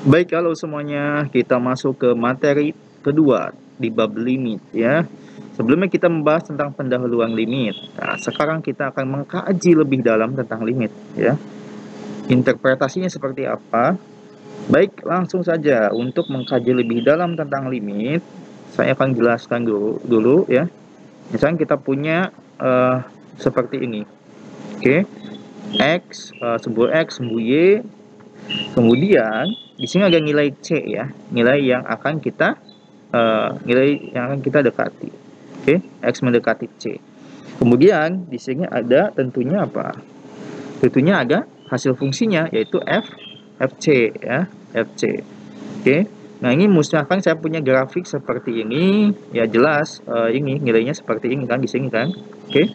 Baik, kalau semuanya kita masuk ke materi kedua di bab limit ya. Sebelumnya kita membahas tentang pendahuluan limit. Nah, sekarang kita akan mengkaji lebih dalam tentang limit ya. Interpretasinya seperti apa? Baik, langsung saja untuk mengkaji lebih dalam tentang limit, saya akan jelaskan dulu ya. Misalnya kita punya seperti ini. Oke. X, sebuah X, sebuah Y. Kemudian di sini ada nilai C ya, nilai yang akan kita dekati. Oke, X mendekati C. Kemudian di sini ada tentunya apa? Tentunya ada hasil fungsinya yaitu FC ya, FC. Oke. Nah, ini misalkan saya punya grafik seperti ini, ya jelas ini nilainya seperti ini kan di sini kan. Oke.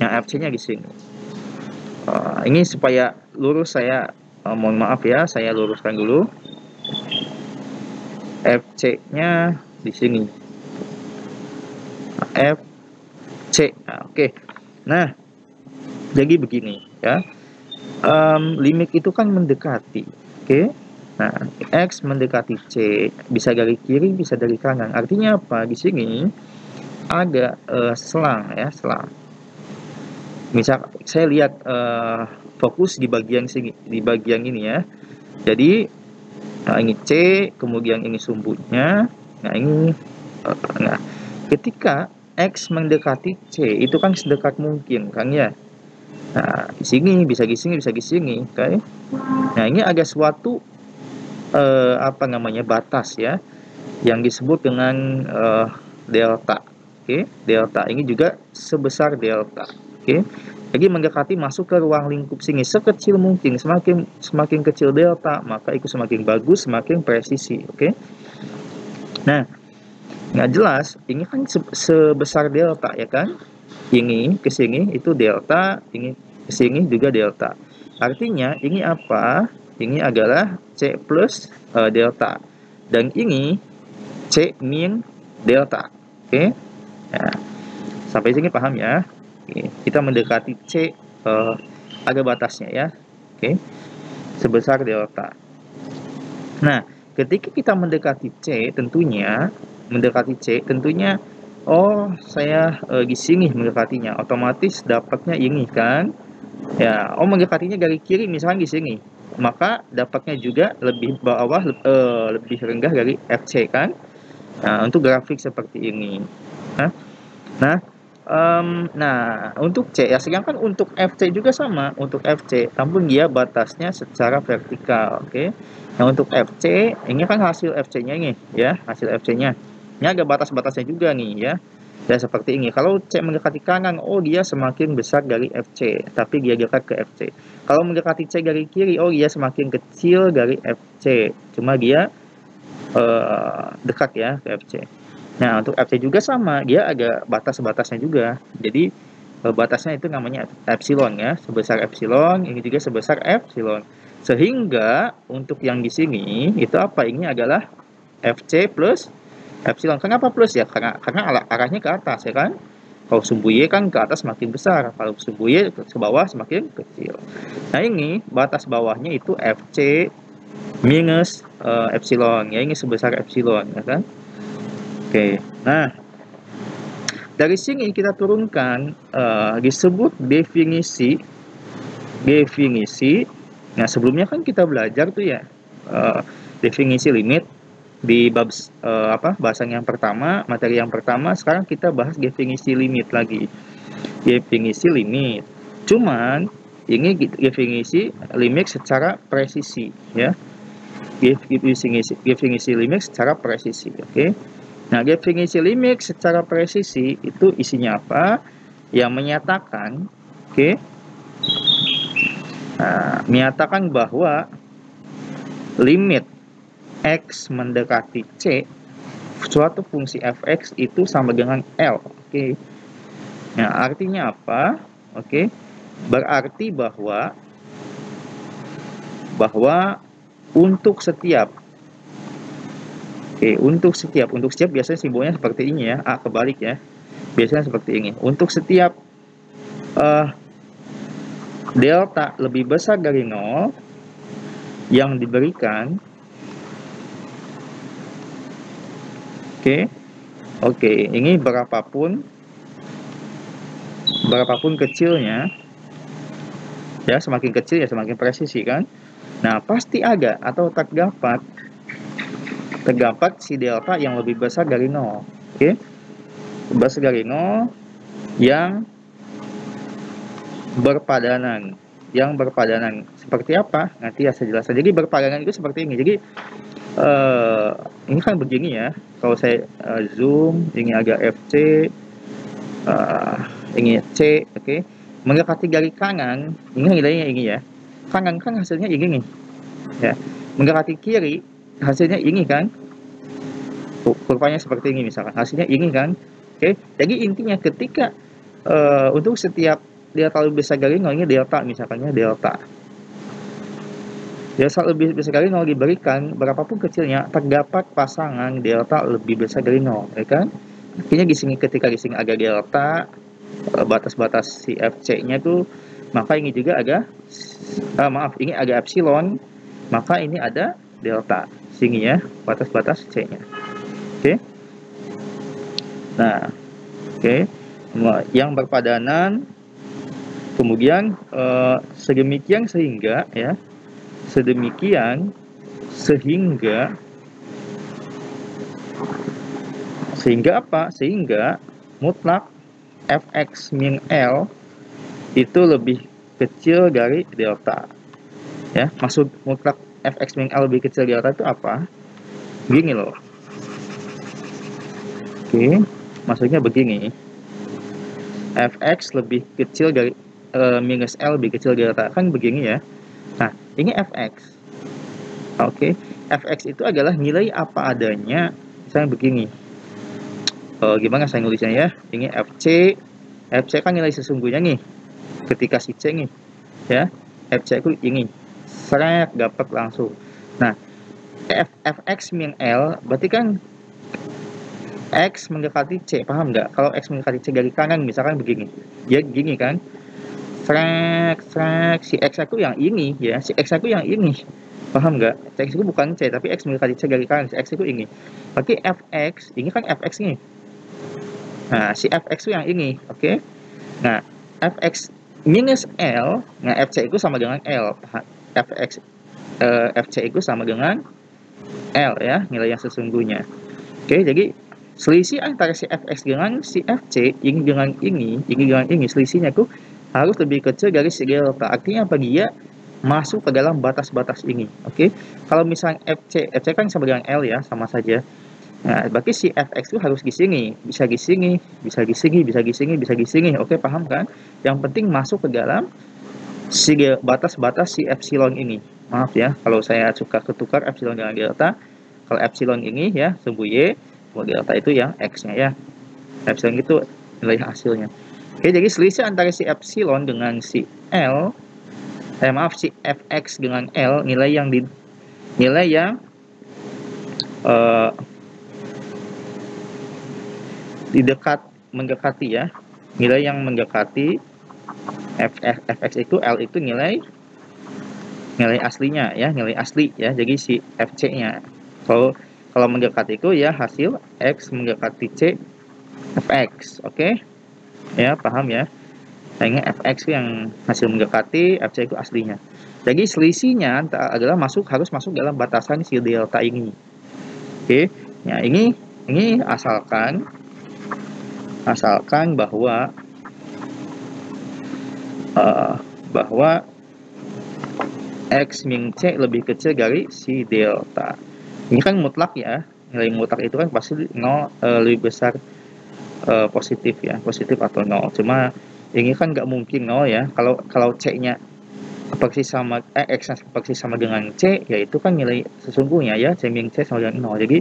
Yang FC-nya di sini. Ini supaya lurus saya mohon maaf ya, saya luruskan dulu. FC-nya di sini. FC. Nah, oke. Nah, jadi begini ya. Limit itu kan mendekati. Oke. Nah, X mendekati C, bisa dari kiri, bisa dari kanan. Artinya apa? Di sini ada selang ya, selang. Misal saya lihat fokus di bagian sini, di bagian ini ya. Jadi nah, ini C, kemudian ini sumbunya. Nah, ini nah, ketika X mendekati C, itu kan sedekat mungkin kan ya. Nah, di sini bisa di sini, bisa di sini, oke. Okay? Nah, ini ada suatu apa namanya batas ya, yang disebut dengan delta. Oke, okay? Delta ini juga sebesar delta. Oke. Okay? Jadi mendekati masuk ke ruang lingkup sini sekecil mungkin. Semakin kecil delta, maka itu semakin bagus, semakin presisi. Oke. Okay? Nah, nggak jelas, ini kan sebesar delta ya kan? Ini ke sini itu delta, ini ke sini juga delta. Artinya ini apa? Ini adalah C plus delta. Dan ini C min delta. Oke. Okay? Nah, sampai sini paham ya? Oke. Kita mendekati C ada batasnya ya. Oke. Sebesar delta. Nah, ketika kita mendekati C, tentunya oh saya di sini mendekatinya, otomatis dapatnya ini kan. Ya, oh mendekatinya dari kiri misalnya di sini. Maka dapatnya juga lebih bawah lebih rendah dari FC kan. Nah, untuk grafik seperti ini. Nah, untuk C ya, sedangkan untuk FC juga sama, untuk FC, namun dia batasnya secara vertikal, oke. Nah, untuk FC, ini kan hasil FC-nya ini, ya, hasil FC-nya. Ini ada batas-batasnya juga nih, ya. Ya, seperti ini. Kalau C mendekati kanan, oh dia semakin besar dari FC, tapi dia dekat ke FC. Kalau mendekati C dari kiri, oh dia semakin kecil dari FC, cuma dia dekat ya ke FC. Nah, untuk FC juga sama, dia ada batas-batasnya juga. Jadi, batasnya itu namanya epsilon ya, sebesar epsilon, ini juga sebesar epsilon. Sehingga untuk yang di sini itu apa? Ini adalah FC plus epsilon. Kenapa plus ya? Karena arahnya ke atas ya kan? Kalau sumbu Y kan ke atas semakin besar, kalau sumbu Y ke bawah semakin kecil. Nah, ini batas bawahnya itu FC minus epsilon ya, ini sebesar epsilon ya kan? Oke, nah dari sini kita turunkan disebut definisi. Nah, sebelumnya kan kita belajar tuh ya definisi limit di bab bahasan yang pertama, materi yang pertama. Sekarang kita bahas definisi limit lagi. Definisi limit. Cuman ini definisi limit secara presisi ya. Definisi limit secara presisi, oke. Nah, definisi limit secara presisi itu isinya apa? Yang menyatakan, oke, menyatakan bahwa limit X mendekati C, suatu fungsi fx itu sama dengan L, oke. Nah, artinya apa? Oke, berarti bahwa untuk setiap untuk setiap biasanya simbolnya seperti ini ya, A kebalik ya. Biasanya seperti ini. Untuk setiap delta lebih besar dari 0 yang diberikan, Oke, ini berapapun kecilnya, ya semakin kecil ya semakin presisi kan. Nah, pasti ada atau terdapat si delta yang lebih besar dari 0. Besar dari 0 yang berpadanan. Seperti apa? Nanti ya saya jelaskan. Jadi berpadanan itu seperti ini. Jadi ini kan begini ya. Kalau saya zoom, ini agak FC, ini C, oke. Mendekati garis kanan, ini nilainya ini ya. Kanan kan hasilnya ini nih. Ya. Mendekati kiri, hasilnya ini kan. Kurvanya seperti ini misalkan. Hasilnya ini kan. Oke. Jadi intinya ketika untuk setiap delta lebih besar dari 0, ini delta misalkannya delta. Delta lebih besar dari 0 diberikan berapapun kecilnya terdapat pasangan delta lebih besar dari 0, ya kan? Artinya di sini ketika di sini ada delta, batas-batas si FC-nya tuh, maka ini juga ada ini ada epsilon, maka ini ada delta. Sini ya, batas-batas C-nya. Oke. Nah, oke. Yang berpadanan kemudian sedemikian sehingga ya, sehingga apa? Sehingga mutlak fx min L itu lebih kecil dari delta. Ya, maksud mutlak fx min L lebih kecil dari delta itu apa? Begini loh. Oke, maksudnya begini. Fx lebih kecil dari minus L lebih kecil dari delta, kan begini ya. Nah, ini fx. Oke, fx itu adalah nilai apa adanya. Misalnya begini. Gimana saya nulisnya ya? Ini fc kan nilai sesungguhnya nih. Ketika si C nih, ya. fc itu ini. Seret dapat langsung. Nah, fx min L berarti kan x mendekati C, paham nggak? Kalau x mendekati C dari kanan misalkan begini. Ya gini kan. Si x aku yang ini ya, si x aku yang ini, paham nggak? X itu bukan C tapi x mendekati C dari kanan, si x itu ini. Berarti fx ini kan fx nih. Nah, si fx itu yang ini, oke? Nah, fx minus L, nah fc itu sama dengan L. Fc itu sama dengan L ya, nilai yang sesungguhnya. Oke, jadi selisih antara si fx dengan si fc, ini dengan ini, selisihnya tuh harus lebih kecil dari si delta. Artinya apa? Dia masuk ke dalam batas-batas ini. Oke. Kalau misalnya FC kan sama dengan L ya, sama saja. Nah, berarti si fx itu harus di sini, bisa di sini, bisa di sini, bisa di sini, bisa di sini. Oke, paham kan? Yang penting masuk ke dalam si batas-batas si epsilon ini. Maaf ya, kalau saya suka ketukar epsilon dengan delta. Kalau epsilon ini ya, sumbu Y, delta itu yang X-nya ya. Epsilon itu nilai hasilnya. Oke, jadi selisih antara si epsilon dengan si L, si fx dengan L, nilai yang mendekati ya, nilai yang mendekati fx itu L itu nilai aslinya ya, nilai asli ya. Jadi si fc-nya. Kalau mendekati itu ya hasil x mendekati C fx, oke? Ya, paham ya? Nah, fx yang hasil mendekati, fc itu aslinya. Jadi selisihnya adalah harus masuk dalam batasan si delta ini. Oke. Ya, ini asalkan bahwa x min C lebih kecil dari si delta. Ini kan mutlak ya. Nilai mutlak itu kan pasti 0 lebih besar positif ya, positif atau 0. Cuma ini kan nggak mungkin 0 ya. Kalau C-nya persis sama X-nya persis sama dengan C, yaitu kan nilai sesungguhnya ya, C min C sama dengan 0. Jadi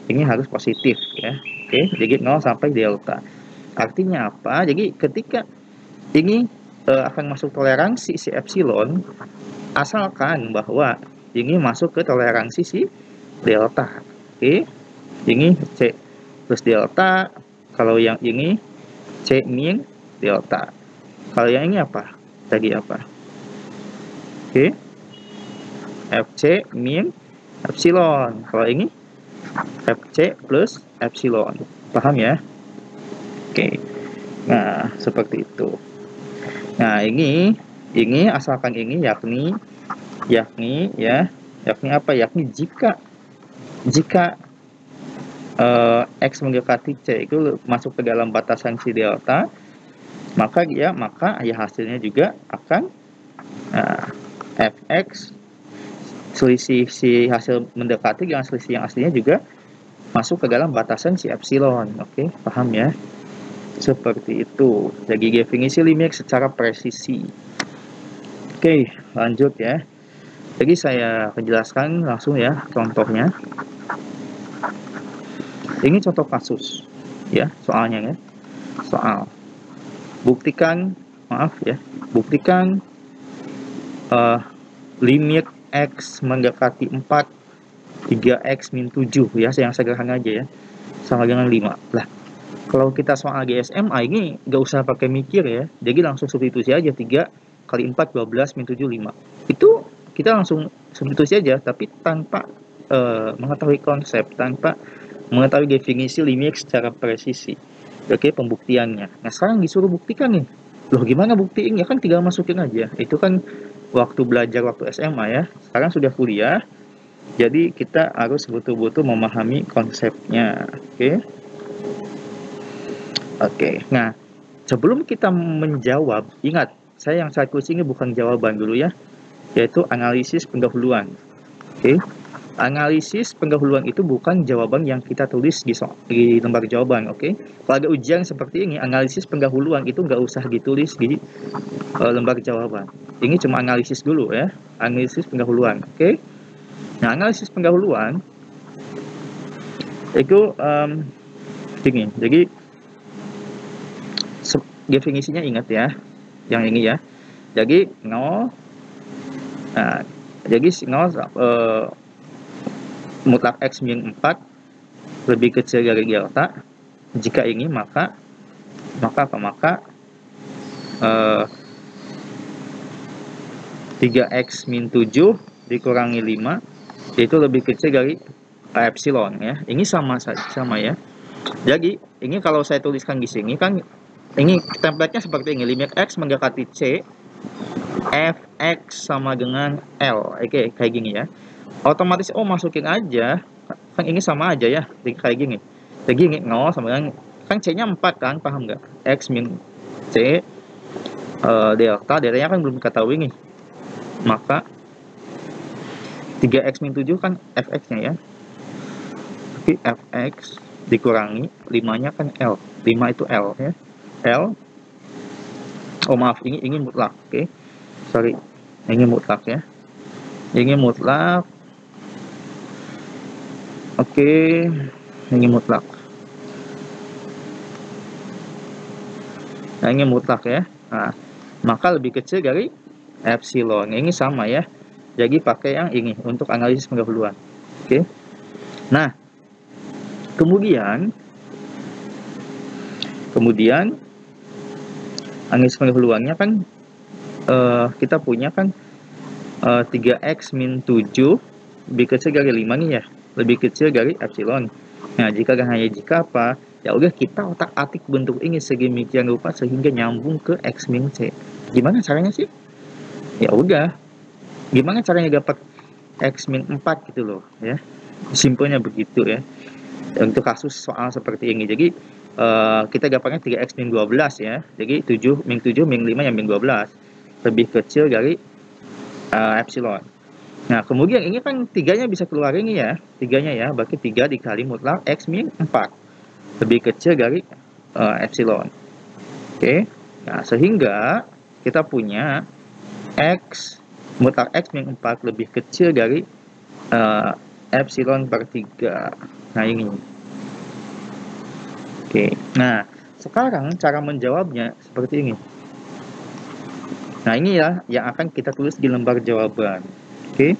ini harus positif ya. Oke, jadi 0 sampai delta. Artinya apa? Jadi ketika ini akan masuk toleransi si epsilon, asalkan bahwa ini masuk ke toleransi si delta. Oke, ini C plus delta. Kalau yang ini C min delta. Kalau yang ini apa? Tadi apa? Oke. FC min epsilon. Kalau ini FC plus epsilon. Paham ya? Oke. Nah, seperti itu. Nah, ini asalkan ini yakni apa? Yakni jika X mendekati C itu masuk ke dalam batasan si delta, maka hasilnya juga akan Fx selisih si hasil mendekati dengan selisih yang aslinya juga masuk ke dalam batasan si epsilon. Oke, paham ya? Seperti itu. Jadi definisi limit secara presisi. Oke, lanjut ya. Jadi saya menjelaskan langsung ya contohnya. Ini contoh kasus ya, soalnya ya. Soal. Buktikan limit X mendekati 4 3x min 7 ya, yang sederhana aja ya, sama dengan 5. Lah, kalau kita soal GSMA ini nggak usah pakai mikir ya, jadi langsung substitusi aja. 3 kali 4 12 min 7 5. Itu kita langsung substitusi aja, tapi tanpa mengetahui konsep, tanpa mengetahui definisi limit secara presisi. Oke, pembuktiannya. Nah, sekarang disuruh buktikan nih. Loh, gimana buktiin? Ya kan tinggal masukin aja. Itu kan waktu belajar waktu SMA ya. Sekarang sudah kuliah. Jadi kita harus betul-betul memahami konsepnya. Oke. Nah, sebelum kita menjawab, ingat, yang saya tulis ini bukan jawaban dulu ya, yaitu analisis pendahuluan. Oke. Analisis pendahuluan itu bukan jawaban yang kita tulis di lembar jawaban. Oke. Kalau ada ujian seperti ini, analisis pendahuluan itu nggak usah ditulis di lembar jawaban. Ini cuma analisis dulu ya, analisis pendahuluan. Oke. Nah, analisis pendahuluan itu ini. Jadi definisinya ingat ya, yang ini ya. Jadi 0. Nah, jadi 0 mutlak X min 4 lebih kecil dari delta. Jika ini maka 3x min 7 dikurangi 5 itu lebih kecil dari epsilon ya. Ini sama ya. Jadi ini kalau saya tuliskan di sini kan, ini template-nya seperti ini. Limit X mendekati C, Fx sama dengan L. Oke, kayak gini ya. Otomatis masukin aja. Kan ini sama aja ya. Jadi kayak gini. Jadi ini 0 sama dengan, kan C-nya 4 kan, paham nggak? X min C delta-nya kan belum diketahui nih. Maka 3x min 7 kan Fx-nya ya. Oke, Fx dikurangi 5-nya kan L. 5 itu L ya. L. Oh maaf, ini mutlak. Oke. Sorry. Ini mutlak ya. Ini mutlak. Oke. Ini mutlak. Nah, ini mutlak ya. Nah, maka lebih kecil dari epsilon. Ini sama ya. Jadi pakai yang ini untuk analisis pendahuluan. Oke. Nah, kemudian analisis pendahuluannya kan kita punya kan 3x min 7 lebih kecil dari 5 nih ya. Lebih kecil dari epsilon. Nah, jika apa? Ya udah, kita otak-atik bentuk ini sedemikian rupa sehingga nyambung ke X min C. Gimana caranya sih? Ya udah. Gimana caranya dapat X min 4 gitu loh ya. Simpelnya begitu ya. Untuk kasus soal seperti ini. Jadi kita dapatnya 3x min 12 ya. Jadi 7 min 5 yang min 12 lebih kecil dari epsilon. Nah, kemudian ini kan 3-nya bisa keluar ini ya. 3-nya ya, berarti 3 dikali mutlak X min 4 lebih kecil dari epsilon. Oke. Nah, sehingga kita punya X mutlak X min 4 lebih kecil dari epsilon per 3. Nah, ini. Oke. Nah, sekarang cara menjawabnya seperti ini. Nah, ini ya yang akan kita tulis di lembar jawaban. Oke.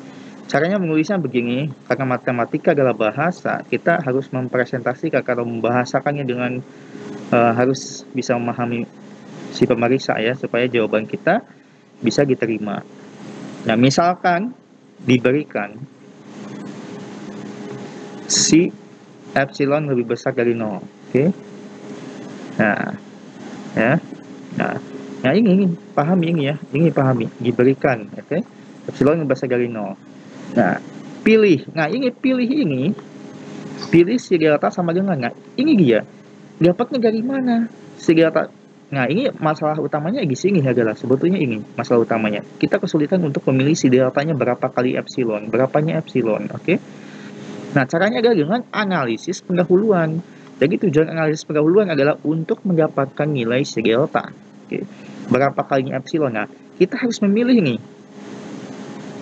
Caranya menulisnya begini, karena matematika adalah bahasa, kita harus mempresentasikan, kalau membahasakannya dengan harus bisa memahami si pemeriksa ya, supaya jawaban kita bisa diterima. Nah, misalkan diberikan si epsilon lebih besar dari 0. Oke. Nah, ya. Nah, ini pahami ini ya. Ini pahami, diberikan, oke. Epsilon lebih besar dari 0. Nah, pilih. Nah, pilih si delta sama dengan. Nah, ini dia. Dapatnya dari mana? Si delta. Nah, ini masalah utamanya di sini adalah sebetulnya ini masalah utamanya. Kita kesulitan untuk memilih si deltanya berapa kali epsilon, berapanya epsilon, oke? Nah, caranya adalah dengan analisis pendahuluan. Jadi tujuan analisis pendahuluan adalah untuk mendapatkan nilai si delta. Oke. Berapa kalinya epsilon? Nah, kita harus memilih nih.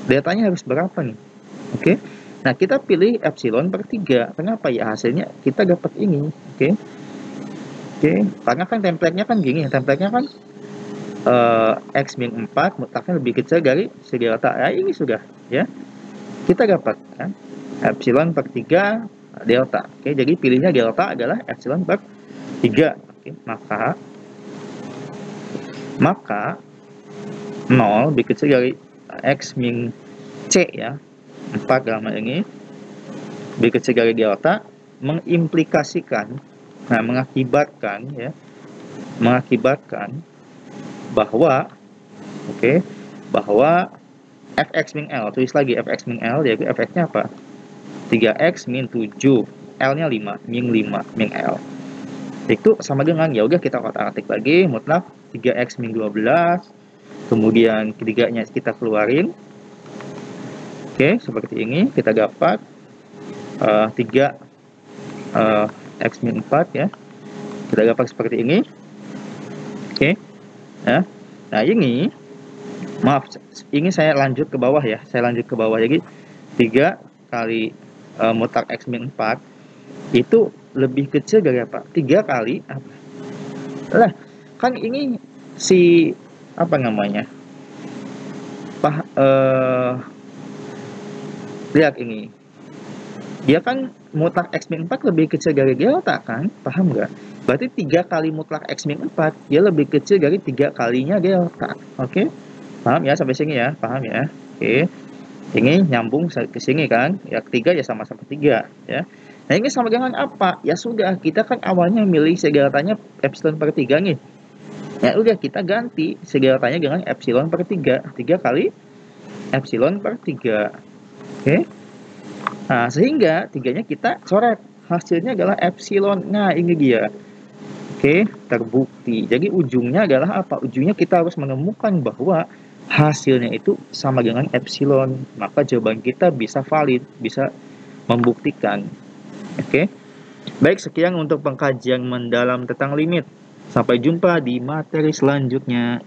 Deltanya harus berapa nih? Oke. Nah, kita pilih epsilon per 3. Kenapa ya? Hasilnya kita dapat ini. Oke. Karena kan template-nya kan gini. Template-nya kan X min 4 mutlaknya lebih kecil dari si delta. Ya, ini sudah. Ya. Kita dapat. Ya. Epsilon per 3 delta. Oke, jadi pilihnya delta adalah epsilon per 3. Oke, maka 0 lebih kecil dari X min C ya. 4 dalam hal ini lebih kecil dari delta mengimplikasikan, mengakibatkan bahwa bahwa fx min L, tulis lagi fx min L, yaitu fx-nya apa? 3x min 7, L-nya 5, min 5, min L. Itu sama dengan, ya udah kita kotak-atik lagi, mutlak 3x min 12, kemudian ketiganya kita keluarin. Oke, seperti ini, kita dapat 3 x min 4 ya. Kita dapat seperti ini. Oke. Ya. Nah, ini maaf, ini saya lanjut ke bawah ya. Jadi 3 kali mutlak X min 4 itu lebih kecil dari apa? 3 kali apa? Lah, kan ini si apa namanya? Lihat ini. Dia kan mutlak X min 4 lebih kecil dari delta kan? Paham nggak? Berarti 3 kali mutlak X min 4 dia lebih kecil dari 3 kalinya delta. Oke? Paham ya sampai sini ya? Paham ya? Oke. Ini nyambung ke sini kan, ya ketiga ya sama-sama 3 ya. Nah, ini sama dengan apa? Ya sudah, kita kan awalnya milih deltanya epsilon per 3 nih. Ya udah, kita ganti deltanya dengan epsilon per 3. 3 kali epsilon per 3. Oke. Nah, sehingga 3-nya kita coret. Hasilnya adalah epsilon. Nah, ini dia. Oke, terbukti. Jadi ujungnya adalah apa? Ujungnya kita harus menemukan bahwa hasilnya itu sama dengan epsilon, maka jawaban kita bisa valid, bisa membuktikan. Oke. Baik, sekian untuk pengkajian mendalam tentang limit. Sampai jumpa di materi selanjutnya.